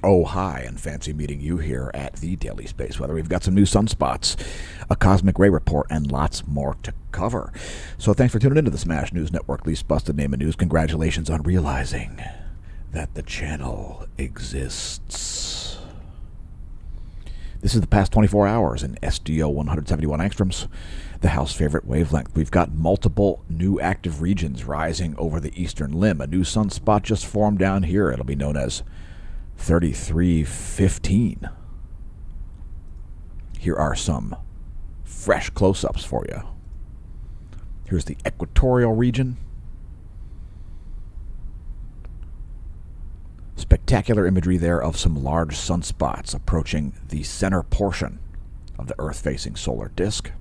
Oh, hi, and fancy meeting you here at the Daily Space Weather. We've got some new sunspots, a cosmic ray report, and lots more to cover. So thanks for tuning into the Smash News Network, least busted name of news. Congratulations on realizing that the channel exists. This is the past 24 hours in SDO 171 angstroms, the house favorite wavelength. We've got multiple new active regions rising over the eastern limb. A new sunspot just formed down here. It'll be known as 3315. Here are some fresh close-ups for you. Here's the equatorial region. Spectacular imagery there of some large sunspots approaching the center portion of the Earth-facing solar disk.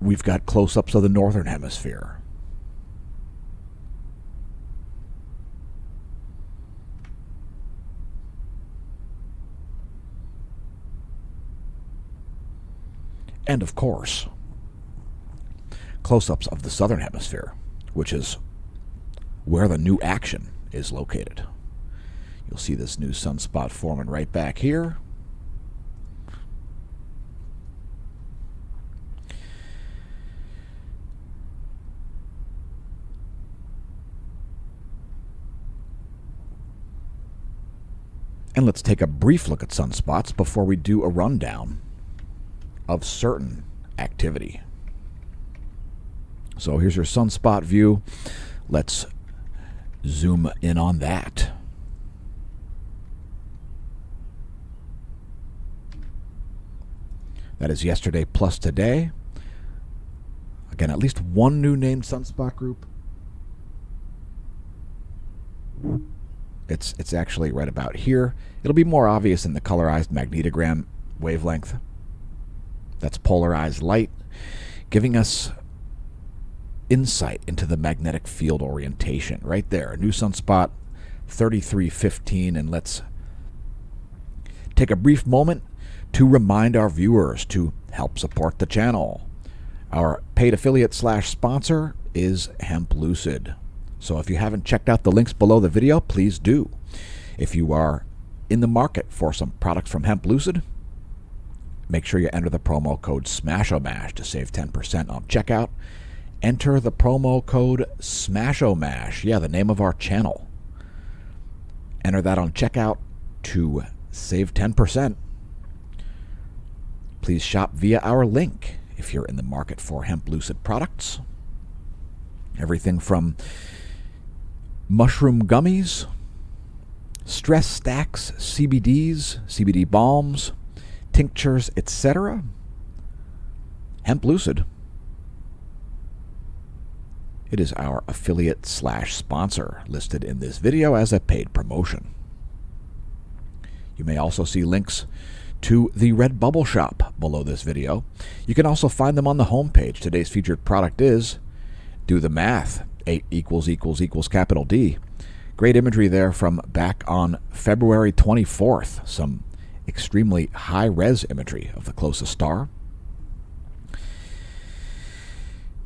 We've got close-ups of the northern hemisphere. And of course, close-ups of the southern hemisphere, which is where the new action is located. You'll see this new sunspot forming right back here. And let's take a brief look at sunspots before we do a rundown of certain activity. So here's your sunspot view. Let's zoom in on that. That is yesterday plus today. Again, at least one new named sunspot group. It's actually right about here. It'll be more obvious in the colorized magnetogram wavelength. That's polarized light, giving us insight into the magnetic field orientation. Right there, new sunspot 3315, and let's take a brief moment to remind our viewers to help support the channel. Our paid affiliate / sponsor is Hemp Lucid. So if you haven't checked out the links below the video, please do. If you are in the market for some products from Hemp Lucid, make sure you enter the promo code SMASHOMASH to save 10% on checkout. Enter the promo code SMASHOMASH, yeah, the name of our channel. Enter that on checkout to save 10%. Please shop via our link if you're in the market for Hemp Lucid products. Everything from mushroom gummies, stress stacks, CBDs, CBD balms, tinctures, etc. Hemp Lucid. It is our affiliate / sponsor listed in this video as a paid promotion. You may also see links to the Redbubble shop below this video. You can also find them on the homepage. Today's featured product is Do the Math, 8 == capital D. Great imagery there from back on February 24th. Some extremely high-res imagery of the closest star.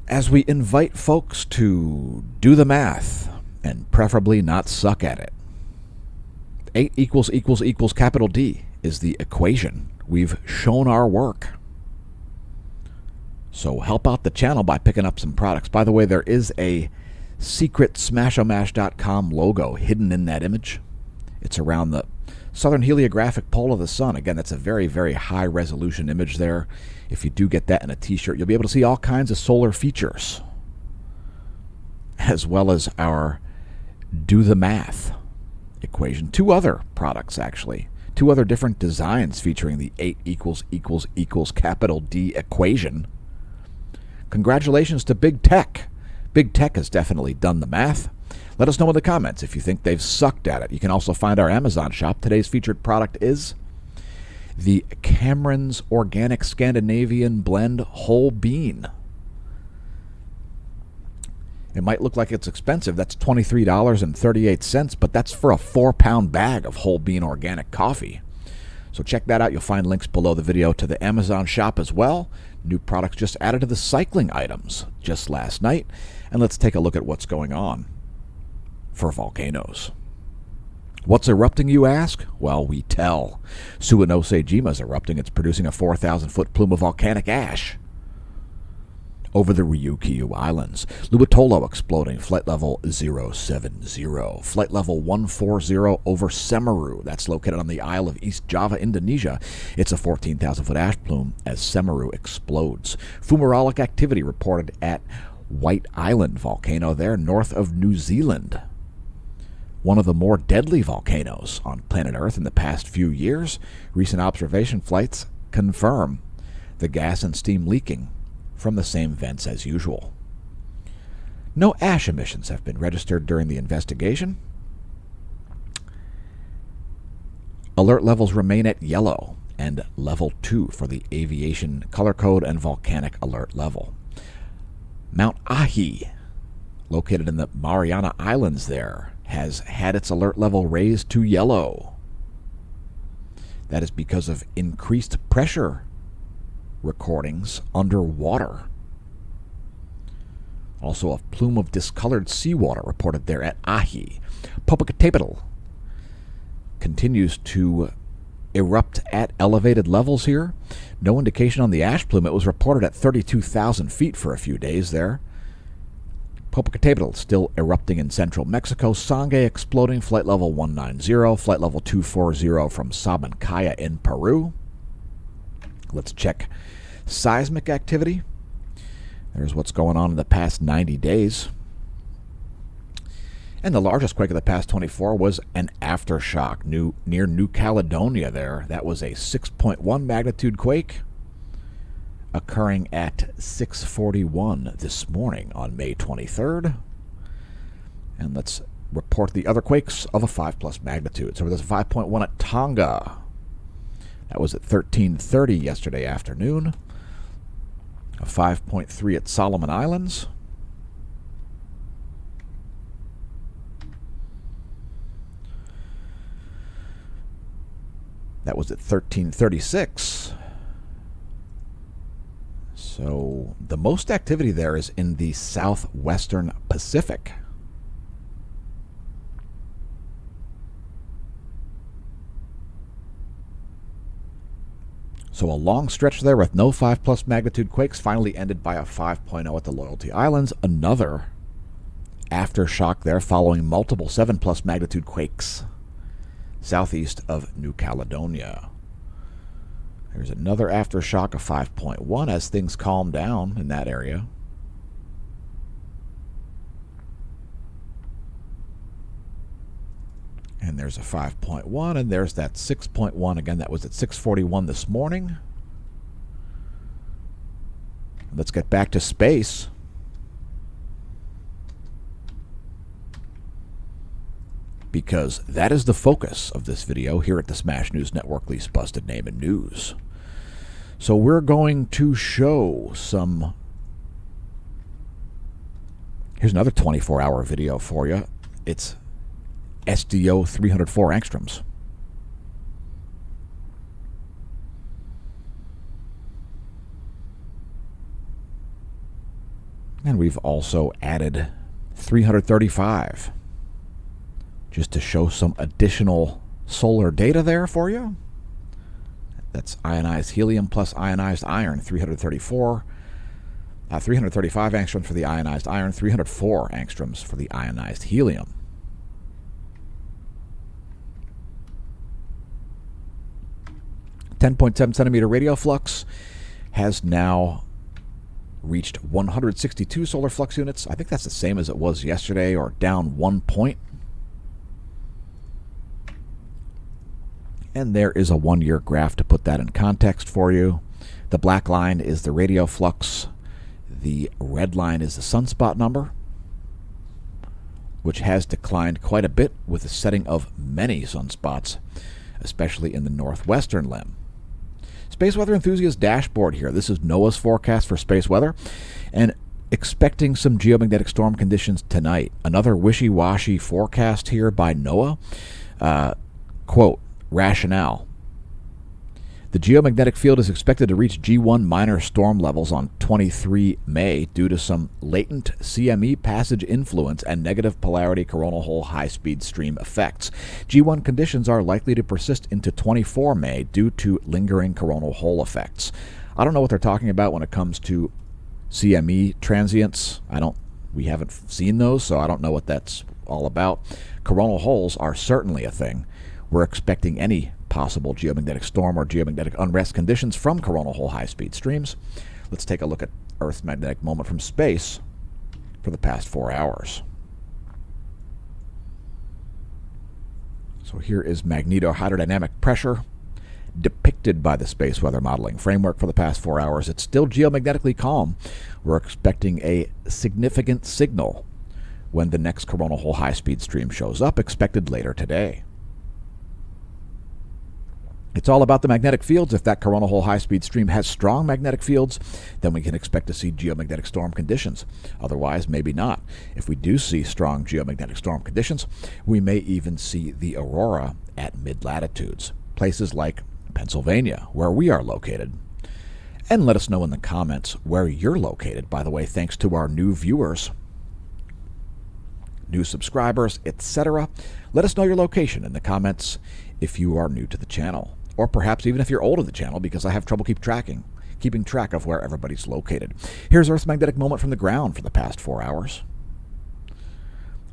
As we invite folks to do the math and preferably not suck at it. 8 == capital D is the equation. We've shown our work. So help out the channel by picking up some products. By the way, there is a secret smashomash.com logo hidden in that image. It's around the southern heliographic pole of the sun. Again, that's a very, very high resolution image there. If you do get that in a t-shirt, you'll be able to see all kinds of solar features, as well as our Do the Math equation. Two other products, actually. Two other different designs featuring the 8 == capital D equation. Congratulations to Big Tech. Big Tech has definitely done the math. Let us know in the comments if you think they've sucked at it. You can also find our Amazon shop. Today's featured product is the Cameron's Organic Scandinavian Blend Whole Bean. It might look like it's expensive. That's $23.38, but that's for a 4-pound bag of whole bean organic coffee. So check that out. You'll find links below the video to the Amazon shop as well. New products just added to the cycling items just last night. And let's take a look at what's going on for volcanoes. What's erupting, you ask? Well, we tell. Suwanosejima is erupting. It's producing a 4,000-foot plume of volcanic ash over the Ryukyu Islands. Lubatolo exploding, flight level 070. Flight level 140 over Semeru. That's located on the Isle of East Java, Indonesia. It's a 14,000-foot ash plume as Semeru explodes. Fumarolic activity reported at White Island volcano there, north of New Zealand. One of the more deadly volcanoes on planet Earth in the past few years. Recent observation flights confirm the gas and steam leaking from the same vents as usual. No ash emissions have been registered during the investigation. Alert levels remain at yellow and level 2 for the aviation color code and volcanic alert level. Mount Ahi, located in the Mariana Islands there, has had its alert level raised to yellow. That is because of increased pressure recordings underwater. Also, a plume of discolored seawater reported there at Ahi. Popocatépetl continues to erupt at elevated levels here. No indication on the ash plume. It was reported at 32,000 feet for a few days there. Popocatépetl still erupting in central Mexico. Sangay exploding, flight level 190, flight level 240 from Sabancaya in Peru. Let's check seismic activity. There's what's going on in the past 90 days. And the largest quake of the past 24 was an aftershock near New Caledonia there. That was a 6.1 magnitude quake occurring at 6:41 this morning on May 23rd. And let's report the other quakes of a 5+ magnitude. So there's a 5.1 at Tonga. That was at 13:30 yesterday afternoon. A 5.3 at Solomon Islands. That was at 13:36. So the most activity there is in the southwestern Pacific. So a long stretch there with no 5+ magnitude quakes, finally ended by a 5.0 at the Loyalty Islands. Another aftershock there following multiple 7+ magnitude quakes southeast of New Caledonia. There's another aftershock of 5.1 as things calm down in that area. And there's a 5.1, and there's that 6.1. Again, that was at 6:41 this morning. Let's get back to space. Because that is the focus of this video here at the Smash News Network, least busted name in news. So we're going to show some... Here's another 24-hour video for you. It's SDO 304 angstroms. And we've also added 335 just to show some additional solar data there for you. That's ionized helium plus ionized iron, 335 angstroms for the ionized iron, 304 angstroms for the ionized helium. .7 centimeter radial flux has now reached 162 solar flux units. I think that's the same as it was yesterday, or down 1 point. And there is a 1-year graph to put that in context for you. The black line is the radial flux. The red line is the sunspot number, which has declined quite a bit with the setting of many sunspots, especially in the northwestern limb. Space Weather Enthusiast dashboard here. This is NOAA's forecast for space weather, and expecting some geomagnetic storm conditions tonight. Another wishy-washy forecast here by NOAA. Quote, rationale. The geomagnetic field is expected to reach G1 minor storm levels on 23 May due to some latent CME passage influence and negative polarity coronal hole high-speed stream effects. G1 conditions are likely to persist into 24 May due to lingering coronal hole effects. I don't know what they're talking about when it comes to CME transients. We haven't seen those, so I don't know what that's all about. Coronal holes are certainly a thing. We're expecting any possible geomagnetic storm or geomagnetic unrest conditions from coronal hole high-speed streams. Let's take a look at Earth's magnetic moment from space for the past 4 hours. So here is magnetohydrodynamic pressure depicted by the space weather modeling framework for the past 4 hours. It's still geomagnetically calm. We're expecting a significant signal when the next coronal hole high-speed stream shows up, expected later today. It's all about the magnetic fields. If that coronal hole high-speed stream has strong magnetic fields, then we can expect to see geomagnetic storm conditions. Otherwise, maybe not. If we do see strong geomagnetic storm conditions, we may even see the aurora at mid-latitudes, places like Pennsylvania, where we are located. And let us know in the comments where you're located. By the way, thanks to our new viewers, new subscribers, etc. Let us know your location in the comments if you are new to the channel. Or perhaps even if you're old to the channel, because I have trouble keeping track of where everybody's located. Here's Earth's magnetic moment from the ground for the past 4 hours.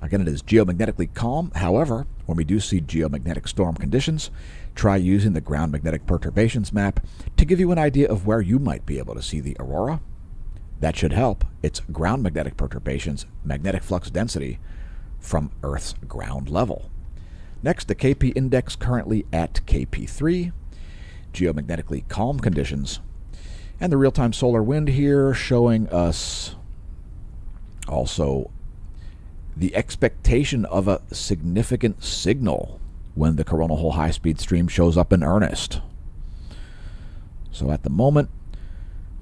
Again, it is geomagnetically calm. However, when we do see geomagnetic storm conditions, try using the ground magnetic perturbations map to give you an idea of where you might be able to see the aurora. That should help. It's ground magnetic perturbations, magnetic flux density from Earth's ground level. Next, the KP index currently at KP3, geomagnetically calm conditions, and the real-time solar wind here showing us also the expectation of a significant signal when the coronal hole high-speed stream shows up in earnest. So at the moment,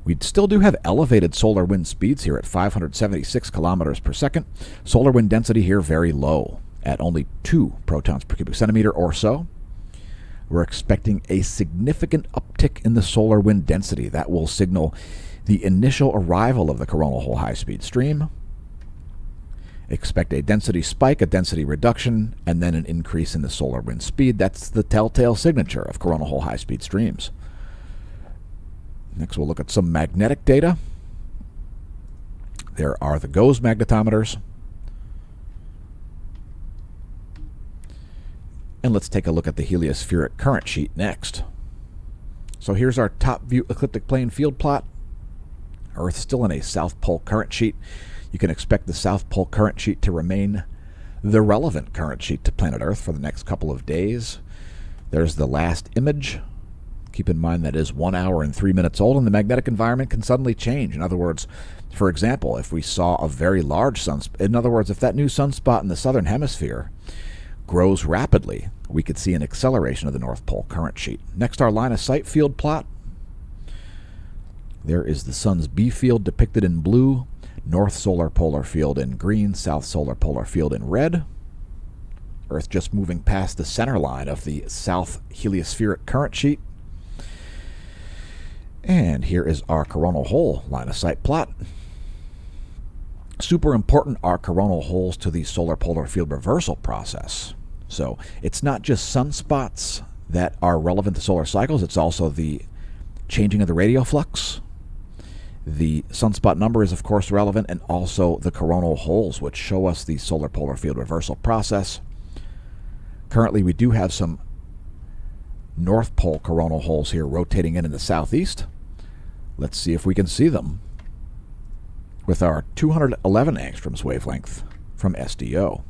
we still do have elevated solar wind speeds here at 576 kilometers per second. Solar wind density here very low, at only 2 protons per cubic centimeter or so. We're expecting a significant uptick in the solar wind density. That will signal the initial arrival of the coronal hole high-speed stream. Expect a density spike, a density reduction, and then an increase in the solar wind speed. That's the telltale signature of coronal hole high-speed streams. Next, we'll look at some magnetic data. There are the GOES magnetometers. And let's take a look at the heliospheric current sheet next. So here's our top view ecliptic plane field plot. Earth's still in a South Pole current sheet. You can expect the South Pole current sheet to remain the relevant current sheet to planet Earth for the next couple of days. There's the last image. Keep in mind that is 1 hour and 3 minutes old, and the magnetic environment can suddenly change. In other words, for example, if we saw a very large sunspot, in other words, if that new sunspot in the southern hemisphere grows rapidly, we could see an acceleration of the North Pole current sheet. Next, our line of sight field plot. There is the sun's B field depicted in blue, north solar polar field in green, south solar polar field in red. Earth just moving past the center line of the south heliospheric current sheet. And here is our coronal hole line of sight plot. Super important are coronal holes to the solar polar field reversal process. So it's not just sunspots that are relevant to solar cycles, it's also the changing of the radial flux. The sunspot number is, of course, relevant, and also the coronal holes, which show us the solar polar field reversal process. Currently, we do have some North Pole coronal holes here rotating in the southeast. Let's see if we can see them with our 211 angstroms wavelength from SDO.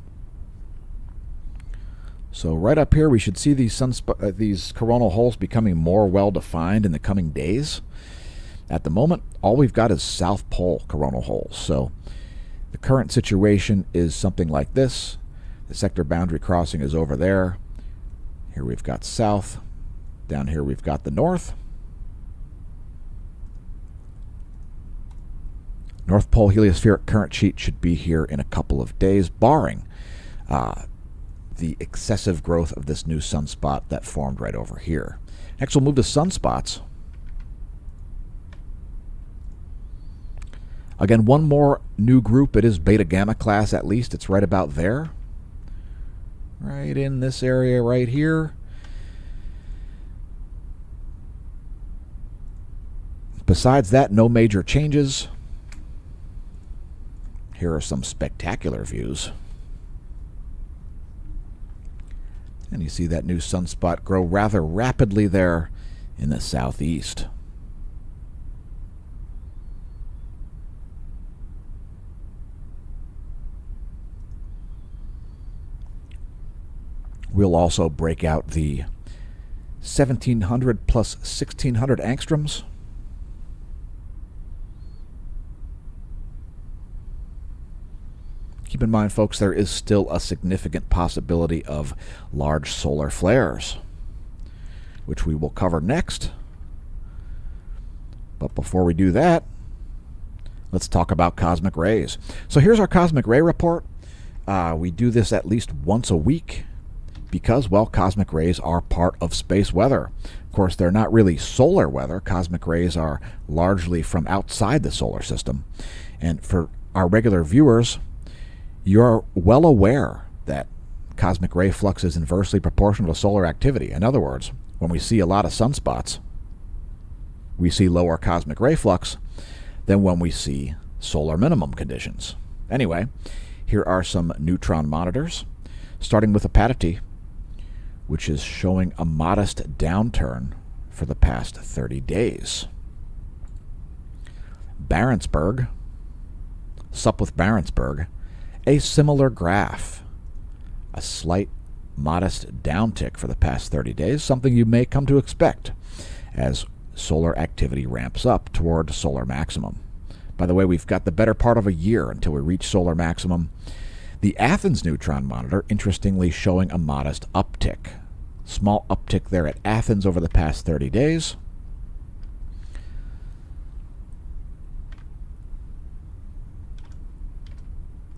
So right up here, we should see these coronal holes becoming more well-defined in the coming days. At the moment, all we've got is South Pole coronal holes. So the current situation is something like this. The sector boundary crossing is over there. Here we've got south. Down here we've got the north. North Pole heliospheric current sheet should be here in a couple of days, barring the excessive growth of this new sunspot that formed right over here. Next, we'll move to sunspots. Again, one more new group. It is beta gamma class at least. It's right about there. Right in this area right here. Besides that, no major changes. Here are some spectacular views. And you see that new sunspot grow rather rapidly there in the southeast. We'll also break out the 1700 plus 1600 angstroms. Keep in mind, folks, there is still a significant possibility of large solar flares, which we will cover next. But before we do that, let's talk about cosmic rays. So here's our cosmic ray report. We do this at least once a week because, well, cosmic rays are part of space weather. Of course, they're not really solar weather. Cosmic rays are largely from outside the solar system. And for our regular viewers, you're well aware that cosmic ray flux is inversely proportional to solar activity. In other words, when we see a lot of sunspots, we see lower cosmic ray flux than when we see solar minimum conditions. Anyway, here are some neutron monitors, starting with Apatity, which is showing a modest downturn for the past 30 days. Barentsburg, sup with Barentsburg, a similar graph, a slight modest downtick for the past 30 days, something you may come to expect as solar activity ramps up toward solar maximum. By the way, we've got the better part of a year until we reach solar maximum. The Athens neutron monitor, interestingly, showing a modest uptick. Small uptick there at Athens over the past 30 days.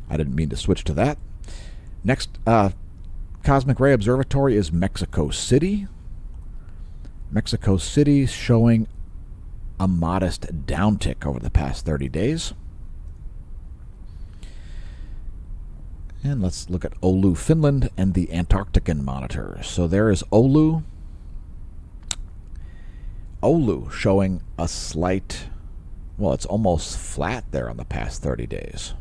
I didn't mean to switch to that. Next cosmic ray observatory is Mexico City. Mexico City showing a modest downtick over the past 30 days. And let's look at Oulu, Finland, and the Antarctican monitors. So there is Oulu. Oulu showing a slight, well, it's almost flat there on the past 30 days.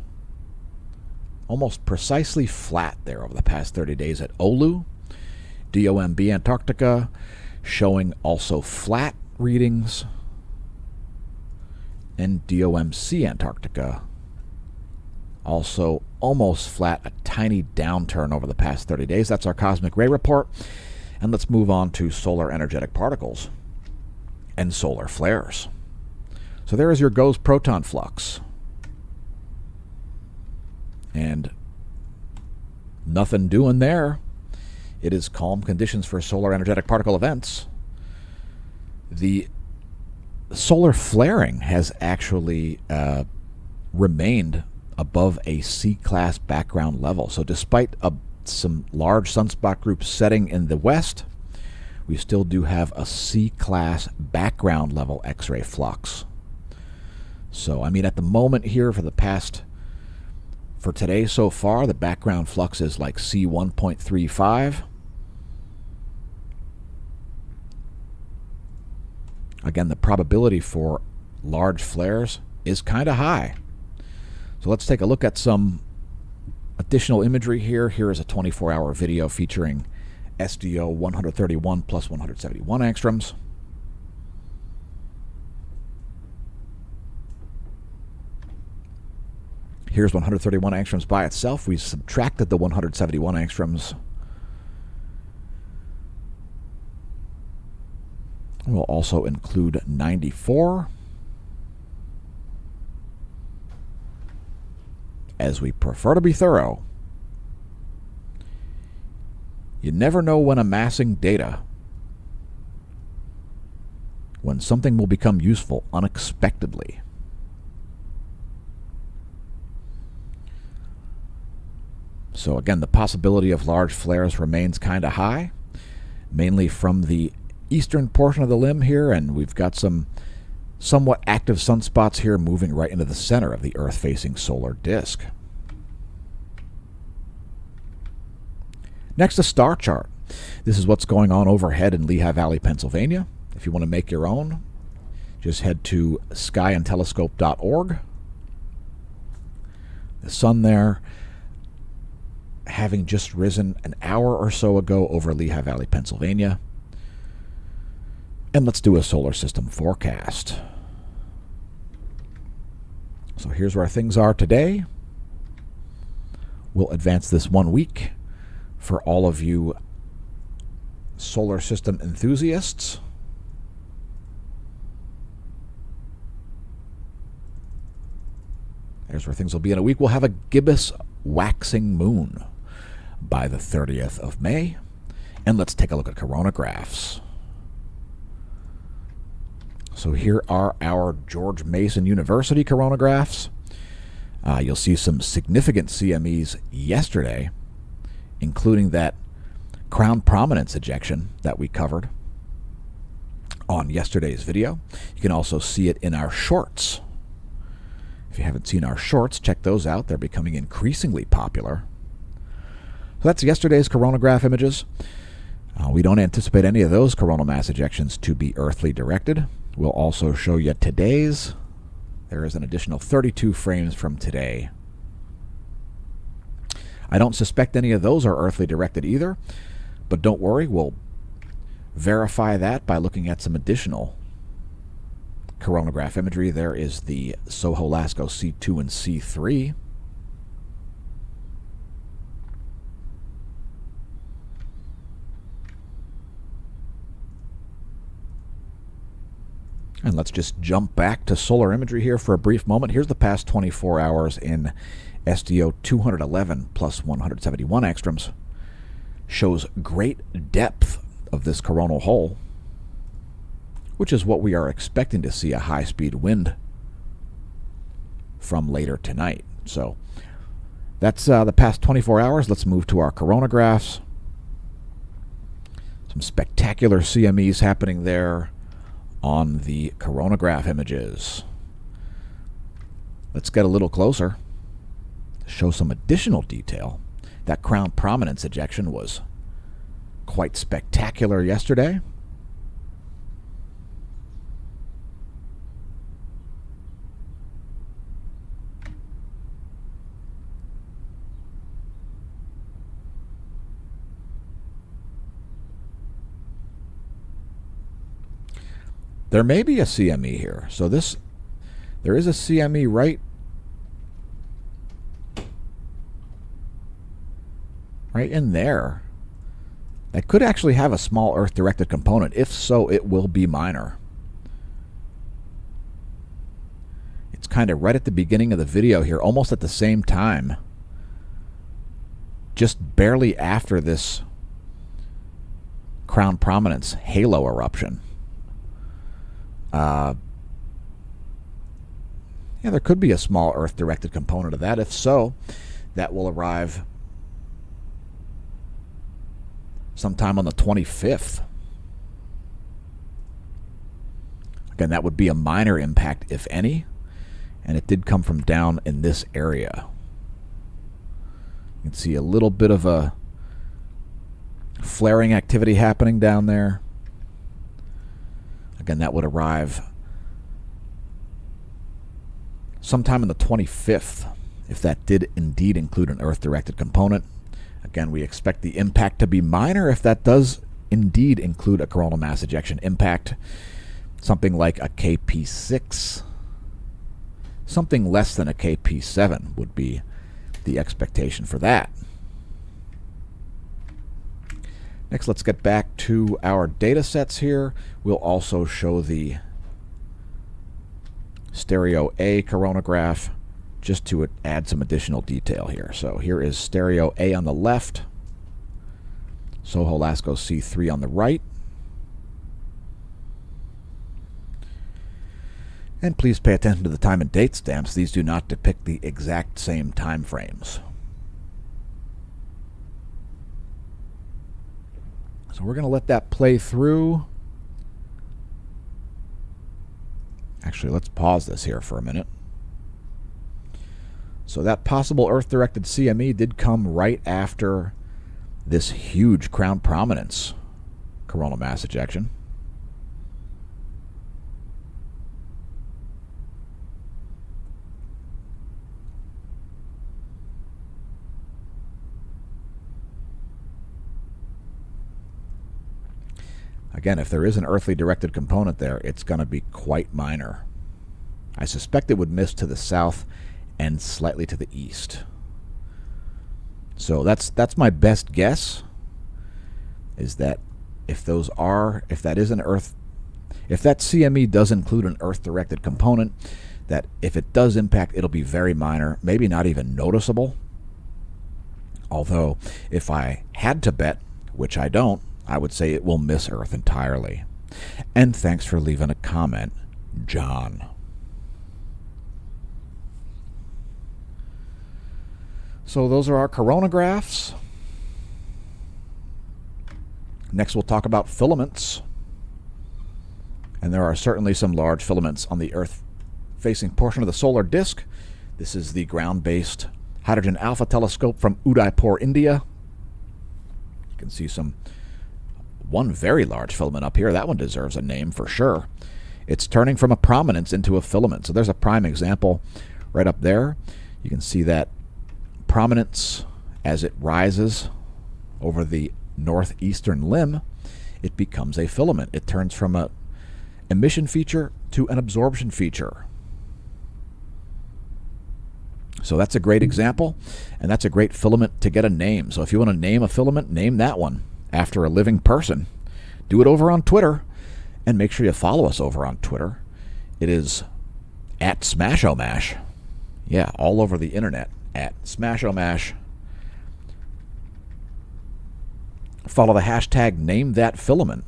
Almost precisely flat there over the past 30 days at Oulu. DOMB Antarctica showing also flat readings. And DOMC Antarctica also almost flat, a tiny downturn over the past 30 days. That's our cosmic ray report. And let's move on to solar energetic particles and solar flares. So there is your GOES proton flux. And nothing doing there. It is calm conditions for solar energetic particle events. The solar flaring has actually remained above a C-class background level. So despite some large sunspot groups setting in the west, we still do have a C-class background level X-ray flux. So, I mean, at the moment here for today so far, the background flux is like C1.35. Again, the probability for large flares is kind of high. So let's take a look at some additional imagery here. Here is a 24-hour video featuring SDO 131 plus 171 angstroms. Here's 131 angstroms by itself. We subtracted the 171 angstroms. We'll also include 94, as we prefer to be thorough. You never know when amassing data, when something will become useful So again, the possibility of large flares remains kind of high, mainly from the eastern portion of the limb here, and we've got some somewhat active sunspots here moving right into the center of the Earth-facing solar disk. Next, a star chart. This is what's going on overhead in Lehigh Valley, Pennsylvania. If you want to make your own, just head to skyandtelescope.org. The sun there having just risen an hour or so ago over Lehigh Valley, Pennsylvania. And let's do a solar system forecast. So here's where things are today. We'll advance this 1 week for all of you solar system enthusiasts. There's where things will be in a week. We'll have a gibbous waxing moon by the 30th of May. And let's take a look at coronagraphs. So here are our George Mason University coronagraphs. You'll see some significant CMEs yesterday, including that crown prominence ejection that we covered on yesterday's video. You can also see it in our shorts. If you haven't seen our shorts, check those out. They're becoming increasingly popular. So that's yesterday's coronagraph images. We don't anticipate any of those coronal mass ejections to be earthly directed. We'll also show you today's. There is an additional 32 frames from today. I don't suspect any of those are earthly directed either, but don't worry, we'll verify that by looking at some additional coronagraph imagery. There is the Soho-Lasco C2 and C3. And let's just jump back to solar imagery here for a brief moment. Here's the past 24 hours in SDO 211 plus 171 angstroms. Shows great depth of this coronal hole, which is what we are expecting to see a high-speed wind from later tonight. So that's the past 24 hours. Let's move to our coronagraphs. Some spectacular CMEs happening there on the coronagraph images. Let's get a little closer to show some additional detail. That crown prominence ejection was quite spectacular yesterday. There may be a CME here. So there is a CME right in there. That could actually have a small Earth-directed component. If so, it will be minor. It's kind of right at the beginning of the video here, almost at the same time. Just barely after this crown prominence halo eruption. Yeah, there could be a small Earth-directed component of that. If so, that will arrive sometime on the 25th. Again, that would be a minor impact, if any, and it did come from down in this area. You can see a little bit of a flaring activity happening down there. Again, that would arrive sometime on the 25th, if that did indeed include an Earth-directed component. Again, we expect the impact to be minor if that does indeed include a coronal mass ejection impact. Something like a KP6. Something less than a KP7 would be the expectation for that. Next, let's get back to our data sets here. We'll also show the stereo A coronagraph just to add some additional detail here. So here is stereo A on the left, Soho-Lasco C3 on the right. And please pay attention to the time and date stamps. These do not depict the exact same time frames. So we're going to let that play through. Actually, let's pause this here for a minute. So that possible Earth-directed CME did come right after this huge crown prominence coronal mass ejection. Again, if there is an earthly directed component there, it's going to be quite minor. I suspect it would miss to the south and slightly to the east. So that's my best guess, is that if that CME does include an earth-directed component, that if it does impact, it'll be very minor, maybe not even noticeable. Although, if I had to bet, which I don't, I would say it will miss Earth entirely. And thanks for leaving a comment, John. So those are our coronagraphs. Next we'll talk about filaments. And there are certainly some large filaments on the Earth-facing portion of the solar disk. This is the ground-based hydrogen alpha telescope from Udaipur, India. You can see one very large filament up here. That one deserves a name for sure. It's turning from a prominence into a filament. So there's a prime example right up there. You can see that prominence as it rises over the northeastern limb, it becomes a filament. It turns from an emission feature to an absorption feature. So that's a great example, and that's a great filament to get a name. So if you want to name a filament, name that one after a living person. Do it over on Twitter, and make sure you follow us over on Twitter. It is at Smashomash. Yeah, all over the internet, at Smashomash. Follow the hashtag #NameThatFilament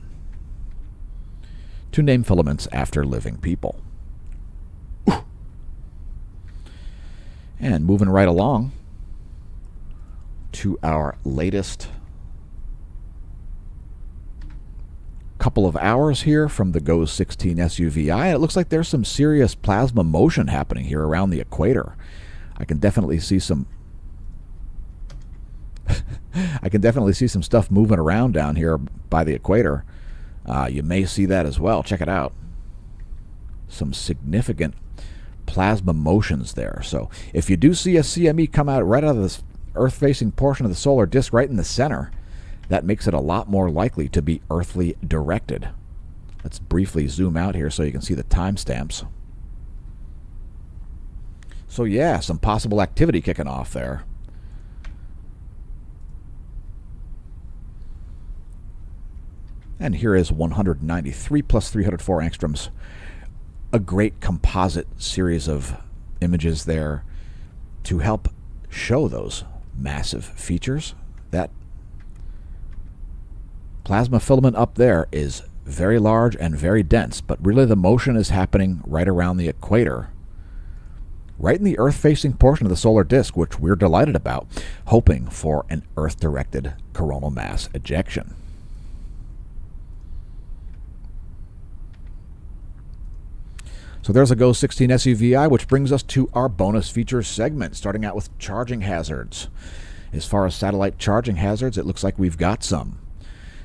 to name filaments after living people. And moving right along to our latest couple of hours here from the GOES 16 SUVI. It looks like there's some serious plasma motion happening here around the equator. I can definitely see some stuff moving around down here by the equator. You may see that as well. Check it out. Some significant plasma motions there. So if you do see a CME come out right out of this Earth-facing portion of the solar disk right in the center, that makes it a lot more likely to be earthly directed. Let's briefly zoom out here so you can see the timestamps. So yeah, some possible activity kicking off there. And here is 193 plus 304 angstroms. A great composite series of images there to help show those massive features. That plasma filament up there is very large and very dense, but really the motion is happening right around the equator, right in the Earth-facing portion of the solar disk, which we're delighted about, hoping for an Earth-directed coronal mass ejection. So there's a GOES 16 SUVI, which brings us to our bonus features segment, starting out with charging hazards. As far as satellite charging hazards, it looks like we've got some.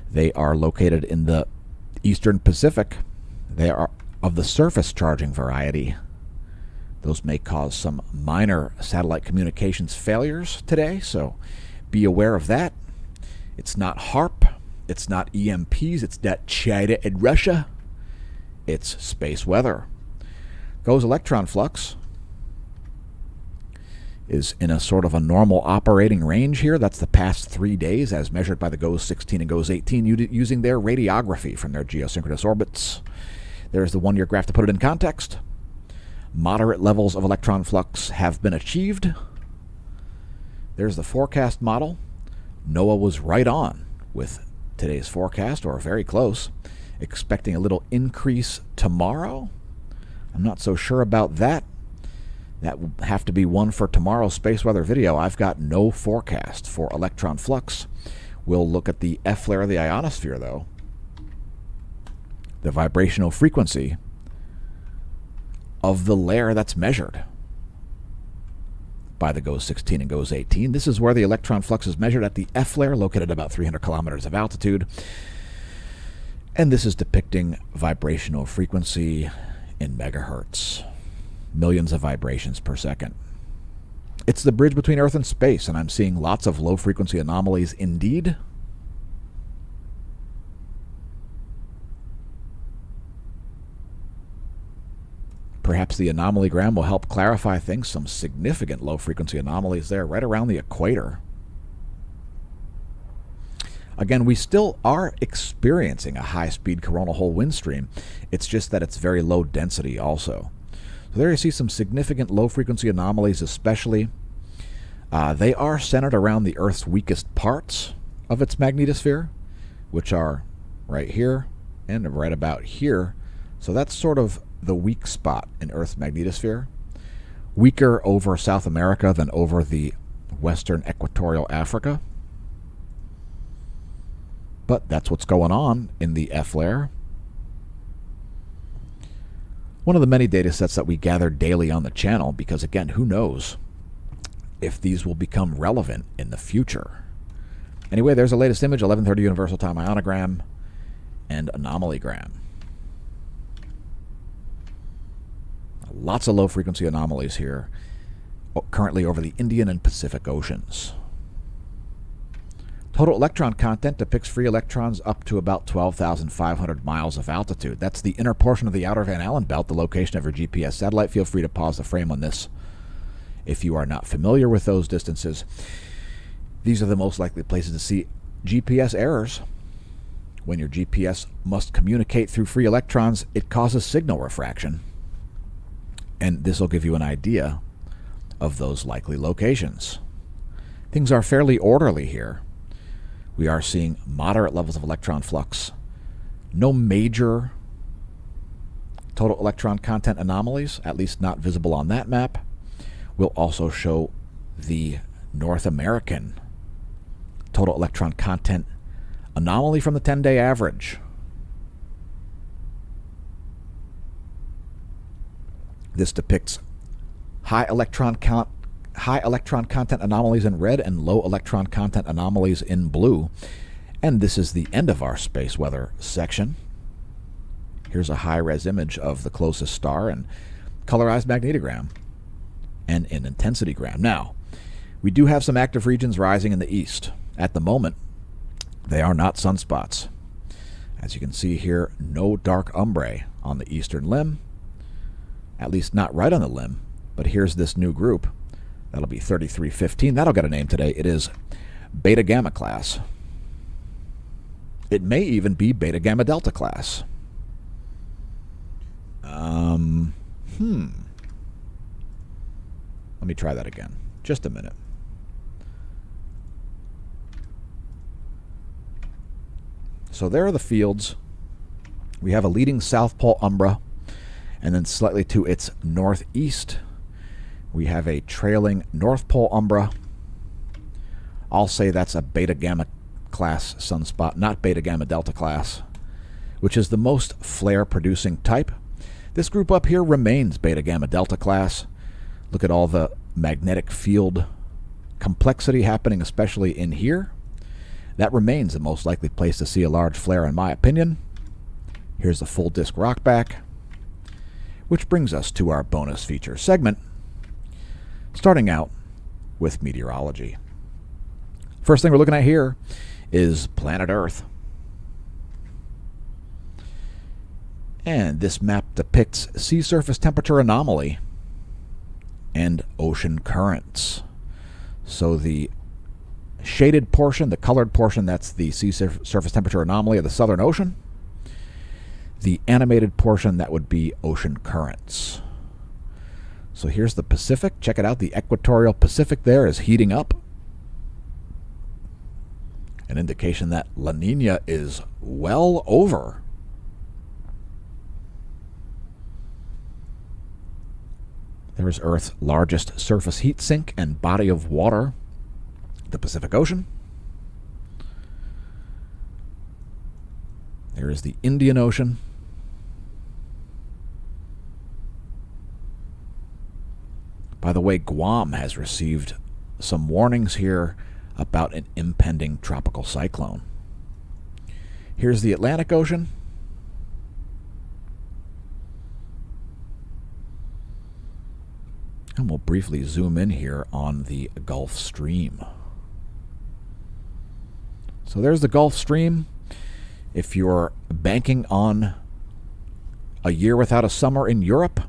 They are located in the Eastern Pacific. They are of the surface charging variety. Those may cause some minor satellite communications failures today, so be aware of that. It's not HARP, it's not EMPs, it's not China and Russia. It's space weather. GOES electron flux is in a sort of a normal operating range here. That's the past 3 days as measured by the GOES 16 and GOES 18 using their radiography from their geosynchronous orbits. There's the 1-year graph to put it in context. Moderate levels of electron flux have been achieved. There's the forecast model. NOAA was right on with today's forecast, or very close, expecting a little increase tomorrow. I'm not so sure about that. That will have to be one for tomorrow's space weather video. I've got no forecast for electron flux. We'll look at the F flare of the ionosphere, though. The vibrational frequency of the layer that's measured by the GOES 16 and GOES 18. This is where the electron flux is measured at the F flare, located at about 300 kilometers of altitude. And this is depicting vibrational frequency in megahertz, millions of vibrations per second. It's the bridge between Earth and space, and I'm seeing lots of low-frequency anomalies indeed. Perhaps the anomalygram will help clarify things. Some significant low-frequency anomalies there right around the equator. Again, we still are experiencing a high-speed coronal hole wind stream. It's just that it's very low density also. So there you see some significant low-frequency anomalies, especially. They are centered around the Earth's weakest parts of its magnetosphere, which are right here and right about here. So that's sort of the weak spot in Earth's magnetosphere. Weaker over South America than over the western equatorial Africa. But that's what's going on in the F layer. One of the many data sets that we gather daily on the channel, because again, who knows if these will become relevant in the future. Anyway, there's the latest image, 11:30 Universal Time ionogram and anomalygram. Lots of low-frequency anomalies here, currently over the Indian and Pacific Oceans. Total electron content depicts free electrons up to about 12,500 miles of altitude. That's the inner portion of the outer Van Allen belt, the location of your GPS satellite. Feel free to pause the frame on this if you are not familiar with those distances. These are the most likely places to see GPS errors. When your GPS must communicate through free electrons, it causes signal refraction. And this will give you an idea of those likely locations. Things are fairly orderly here. We are seeing moderate levels of electron flux. No major total electron content anomalies, at least not visible on that map. We'll also show the North American total electron content anomaly from the 10-day average. This depicts high electron content anomalies in red and low electron content anomalies in blue. And this is the end of our space weather section. Here's a high-res image of the closest star and colorized magnetogram and an intensitygram. Now, we do have some active regions rising in the east. At the moment, they are not sunspots. As you can see here, no dark umbrae on the eastern limb, at least not right on the limb. But here's this new group. That'll be 3315. That'll get a name today. It is Beta Gamma class. It may even be Beta Gamma Delta class. Let me try that again. Just a minute. So there are the fields. We have a leading South Pole umbra, and then slightly to its northeast, we have a trailing North Pole umbra. I'll say that's a Beta Gamma class sunspot, not Beta Gamma Delta class, which is the most flare-producing type. This group up here remains Beta Gamma Delta class. Look at all the magnetic field complexity happening, especially in here. That remains the most likely place to see a large flare, in my opinion. Here's the full disk rockback, which brings us to our bonus feature segment, starting out with meteorology. First thing we're looking at here is planet Earth. And this map depicts sea surface temperature anomaly and ocean currents. So the shaded portion, the colored portion, that's the sea surface temperature anomaly of the Southern Ocean. The animated portion, that would be ocean currents. So here's the Pacific. Check it out. The equatorial Pacific there is heating up. An indication that La Nina is well over. There's Earth's largest surface heat sink and body of water, the Pacific Ocean. Here's the Indian Ocean. By the way, Guam has received some warnings here about an impending tropical cyclone. Here's the Atlantic Ocean. And we'll briefly zoom in here on the Gulf Stream. So there's the Gulf Stream. If you're banking on a year without a summer in Europe,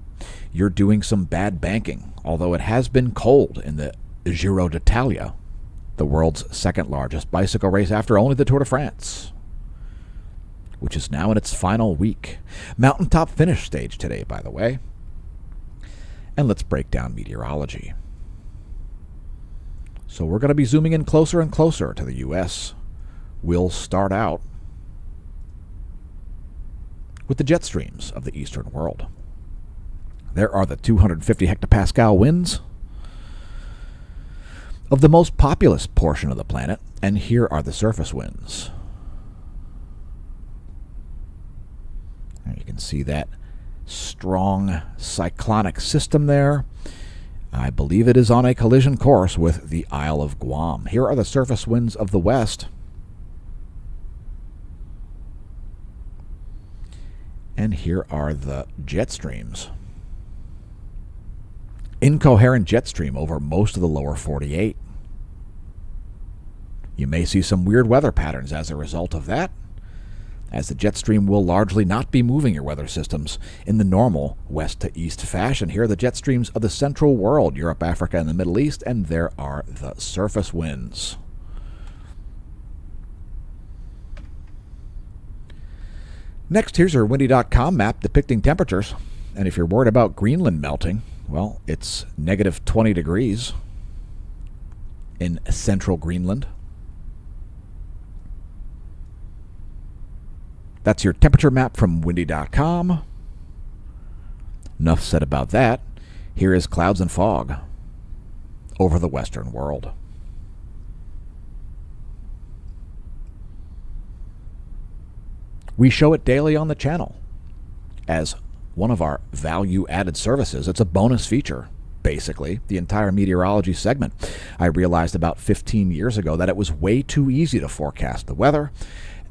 you're doing some bad banking, although it has been cold in the Giro d'Italia, the world's second largest bicycle race after only the Tour de France, which is now in its final week. Mountaintop finish stage today, by the way. And let's break down meteorology. So we're going to be zooming in closer and closer to the U.S. We'll start out with the jet streams of the eastern world. There are the 250 hectopascal winds of the most populous portion of the planet, and here are the surface winds. And you can see that strong cyclonic system there. I believe it is on a collision course with the Isle of Guam. Here are the surface winds of the west. And here are the jet streams. Incoherent jet stream over most of the lower 48. You may see some weird weather patterns as a result of that, as the jet stream will largely not be moving your weather systems in the normal west to east fashion. Here are the jet streams of the central world, Europe, Africa, and the Middle East, and there are the surface winds. Next, here's our windy.com map depicting temperatures. And if you're worried about Greenland melting, well, it's negative 20 degrees in central Greenland. That's your temperature map from windy.com. Enough said about that. Here is clouds and fog over the western world. We show it daily on the channel as one of our value-added services. It's a bonus feature, basically, the entire meteorology segment. I realized about 15 years ago that it was way too easy to forecast the weather,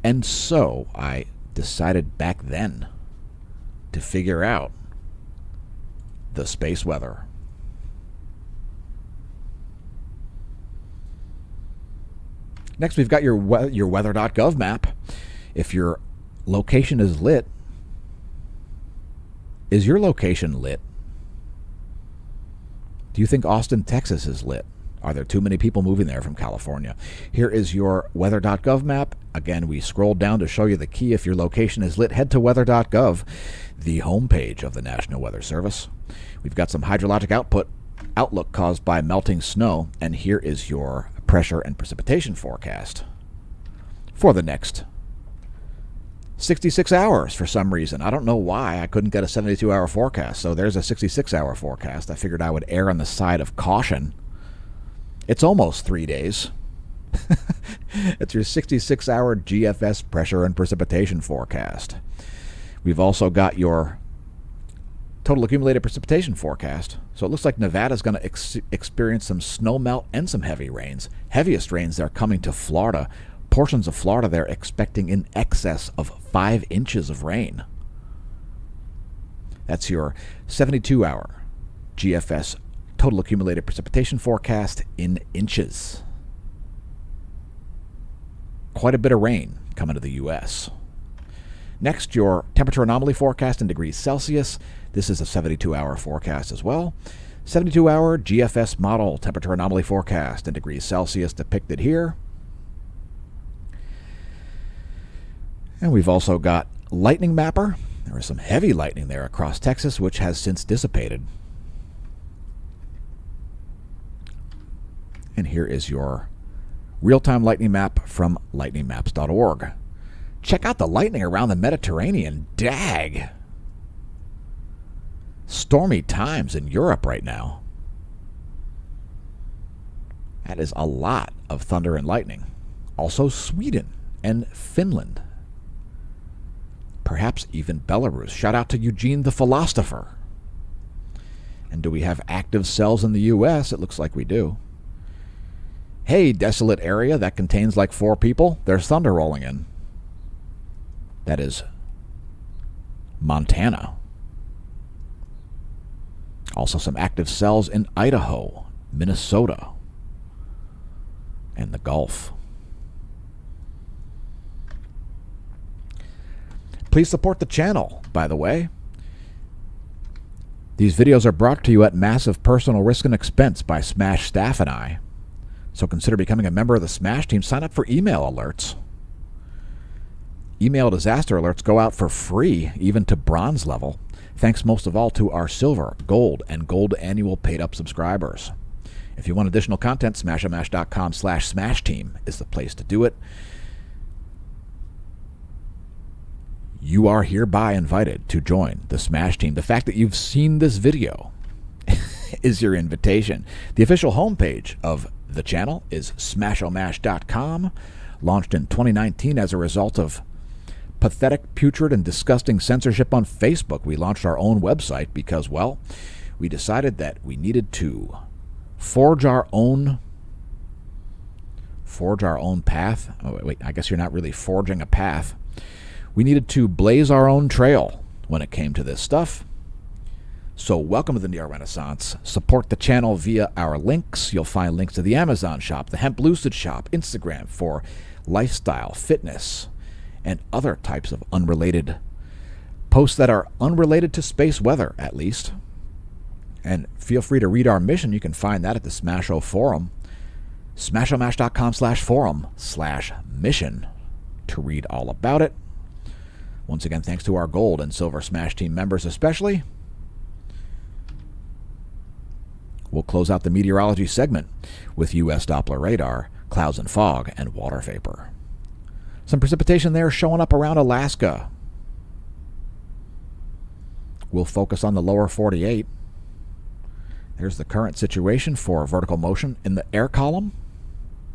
and so I decided back then to figure out the space weather. Next, we've got your weather.gov map. If your location is lit, is your location lit? Do you think Austin, Texas is lit? Are there too many people moving there from California? Here is your weather.gov map. Again, we scrolled down to show you the key. If your location is lit, head to weather.gov, the homepage of the National Weather Service. We've got some hydrologic outlook caused by melting snow, and here is your pressure and precipitation forecast for the next 66 hours for some reason. I don't know why I couldn't get a 72-hour forecast. So there's a 66-hour forecast. I figured I would err on the side of caution. It's almost 3 days. It's your 66-hour GFS pressure and precipitation forecast. We've also got your total accumulated precipitation forecast. So it looks like Nevada's going to experience some snow melt and some heavy rains. Heaviest rains, they're coming to Florida. Portions of Florida, they're expecting in excess of 5 inches of rain. That's your 72-hour GFS total accumulated precipitation forecast in inches. Quite a bit of rain coming to the U.S. Next, your temperature anomaly forecast in degrees Celsius. This is a 72-hour forecast as well. 72-hour GFS model temperature anomaly forecast in degrees Celsius depicted here. And we've also got lightning mapper. There was some heavy lightning there across Texas, which has since dissipated. And here is your real-time lightning map from lightningmaps.org. Check out the lightning around the Mediterranean. Dag! Stormy times in Europe right now. That is a lot of thunder and lightning. Also Sweden and Finland. perhaps even Belarus. Shout out to Eugene the Philosopher. And do we have active cells in the U.S.? It looks like we do. Hey, desolate area that contains like 4 people. There's thunder rolling in. That is Montana. Also some active cells in Idaho, Minnesota, and the Gulf. Please support the channel, by the way. These videos are brought to you at massive personal risk and expense by Smash staff and I. So consider becoming a member of the Smash team. Sign up for email alerts. Email disaster alerts go out for free, even to bronze level. Thanks most of all to our silver, gold, and gold annual paid-up subscribers. If you want additional content, smashomash.com/smash team is the place to do it. You are hereby invited to join the Smash team. The fact that you've seen this video is your invitation. The official homepage of the channel is smashomash.com, launched in 2019 as a result of pathetic, putrid, and disgusting censorship on Facebook. We launched our own website because, well, we decided that we needed to forge our own path. Oh, wait, I guess you're not really forging a path. We needed to blaze our own trail when it came to this stuff. So welcome to the Neo Renaissance. Support the channel via our links. You'll find links to the Amazon shop, the Hemp Lucid shop, Instagram for lifestyle, fitness, and other types of unrelated posts that are unrelated to space weather, at least. And feel free to read our mission. You can find that at the Smasho forum, smashomash.com/forum/mission to read all about it. Once again, thanks to our gold and silver Smash team members especially. We'll close out the meteorology segment with U.S. Doppler radar, clouds and fog, and water vapor. Some precipitation there showing up around Alaska. We'll focus on the lower 48. There's the current situation for vertical motion in the air column.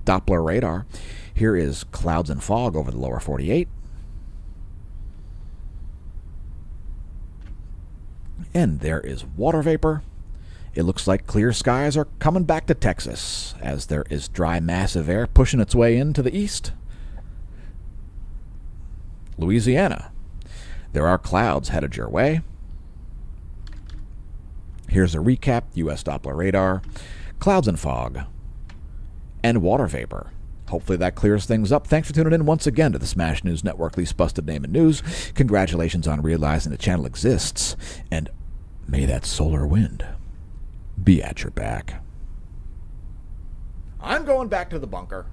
Doppler radar. Here is clouds and fog over the lower 48. And there is water vapor. It looks like clear skies are coming back to Texas as there is dry, massive air pushing its way into the east. Louisiana. There are clouds headed your way. Here's a recap. U.S. Doppler radar, clouds and fog, and water vapor. Hopefully that clears things up. Thanks for tuning in once again to the Smash News Network, least busted name in news. Congratulations on realizing the channel exists, and may that solar wind be at your back. I'm going back to the bunker.